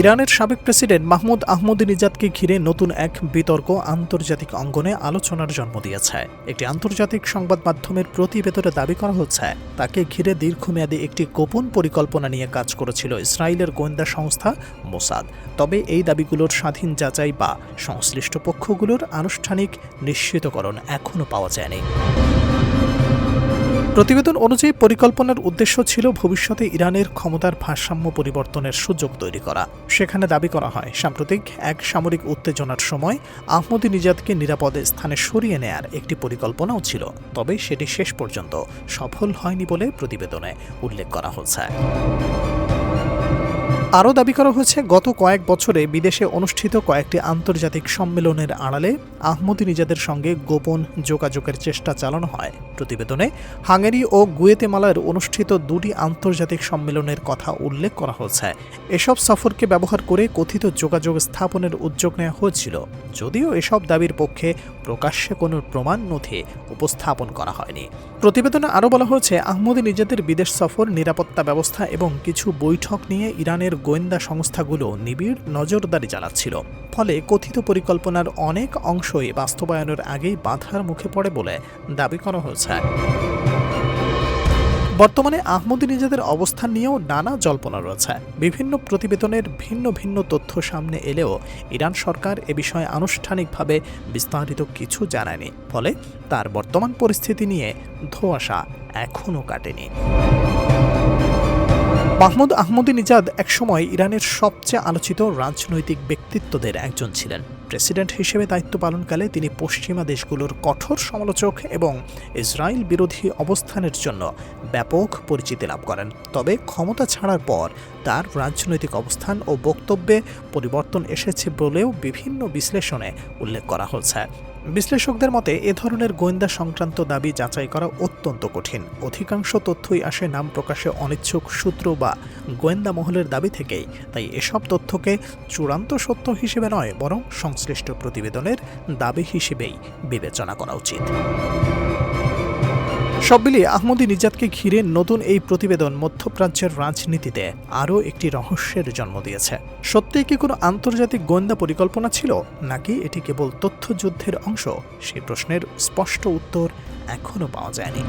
ইরানের সাবেক president Mahmoud আহমদিনিজাদকে ঘিরে নতুন এক বিতর্ক আন্তর্জাতিক অঙ্গনে আলোচনার জন্ম দিয়েছে। একটি আন্তর্জাতিক সংবাদ মাধ্যমের প্রতিবেদনে দাবি করা হচ্ছে, তাকে ঘিরে দীর্ঘমেয়াদী একটি গোপন পরিকল্পনা নিয়ে কাজ করেছিল ইসরায়েলের গোয়েন্দা সংস্থা মোসাদ। তবে এই দাবিগুলোর স্বাধীন যাচাই বা সংশ্লিষ্ট পক্ষগুলোর আনুষ্ঠানিক নিশ্চিতকরণ এখনও পাওয়া যায়নি। প্রতিবেদন অনুযায়ী পরিকল্পনার উদ্দেশ্য ছিল ভবিষ্যতে ইরানের ক্ষমতার ভারসাম্য পরিবর্তনের সুযোগ তৈরি করা। সেখানে দাবি করা হয়, সাম্প্রতিক এক সামরিক উত্তেজনার সময় আহমদিনিজাদকে নিরাপদ স্থানে সরিয়ে নেয়ার একটি পরিকল্পনাও ছিল, তবে সেটি শেষ পর্যন্ত সফল হয়নি বলে প্রতিবেদনে উল্লেখ করা হয়েছে। আরও দাবি করা হয়েছে, গত কয়েক বছরে বিদেশে অনুষ্ঠিত কয়েকটি আন্তর্জাতিক সম্মেলনের আড়ালে আহমদিনিজাদের সঙ্গে গোপন যোগাযোগের চেষ্টা চালানো হয়। প্রতিবেদনে হাঙ্গেরি ও গুয়েতেমালার অনুষ্ঠিত দুটি আন্তর্জাতিক সম্মেলনের কথা উল্লেখ করা হয়েছে। এসব সফরকে ব্যবহার করে কথিত যোগাযোগ স্থাপনের উদ্যোগ নেওয়া হয়েছিল, যদিও এসব দাবির পক্ষে প্রকাশ্যে কোনো প্রমাণ নথি উপস্থাপন করা হয়নি। প্রতিবেদনে আরও বলা হয়েছে, আহমদিনিজাদের বিদেশ সফর, নিরাপত্তা ব্যবস্থা এবং কিছু বৈঠক নিয়ে ইরানের গোয়েন্দা সংস্থাগুলো নিবিড় নজরদারি চালাচ্ছিল, ফলে কথিত পরিকল্পনার অনেক অংশই বাস্তবায়নের আগেই বাধার মুখে পড়ে বলে দাবি করা হয়েছে। বর্তমানে আহমদিনিজাদের অবস্থান নিয়েও নানা জল্পনা রয়েছে। বিভিন্ন প্রতিবেদনের ভিন্ন ভিন্ন তথ্য সামনে এলেও ইরান সরকার এ বিষয়ে আনুষ্ঠানিকভাবে বিস্তারিত কিছু জানায়নি, ফলে তার বর্তমান পরিস্থিতি নিয়ে ধোঁয়াশা এখনও কাটেনি। মাহমুদ আহমদিনিজাদ একসময় ইরানের সবচেয়ে আলোচিত রাজনৈতিক ব্যক্তিত্বদের একজন ছিলেন। প্রেসিডেন্ট হিসেবে দায়িত্ব পালনকালে তিনি পশ্চিমা দেশগুলোর কঠোর সমালোচক এবং ইসরায়েল বিরোধী অবস্থানের জন্য ব্যাপক পরিচিতি লাভ করেন। তবে ক্ষমতা ছাড়ার পর তার রাজনৈতিক অবস্থান ও বক্তব্যে পরিবর্তন এসেছে বলেও বিভিন্ন বিশ্লেষণে উল্লেখ করা হয়েছে। বিশ্লেষকদের মতে এ ধরনের গোয়েন্দা সংক্রান্ত দাবি যাচাই করা অত্যন্ত কঠিন। অধিকাংশ তথ্যই আসে নাম প্রকাশে অনিচ্ছুক সূত্র বা গোয়েন্দা মহলের দাবি থেকেই। তাই এসব তথ্যকে চূড়ান্ত সত্য হিসেবে নয়, বরং সংশ্লিষ্ট প্রতিবেদনের দাবি হিসেবেই বিবেচনা করা উচিত। সব মিলিয়ে আহমদিনিজাদকে ঘিরে নতুন এই প্রতিবেদন মধ্যপ্রাচ্যের রাজনীতিতে আরও একটি রহস্যের জন্ম দিয়েছে। সত্যিই কি কোনো আন্তর্জাতিক গোয়েন্দা পরিকল্পনা ছিল, নাকি এটি কেবল তথ্যযুদ্ধের অংশ? সেই প্রশ্নের স্পষ্ট উত্তর এখনও পাওয়া যায়নি।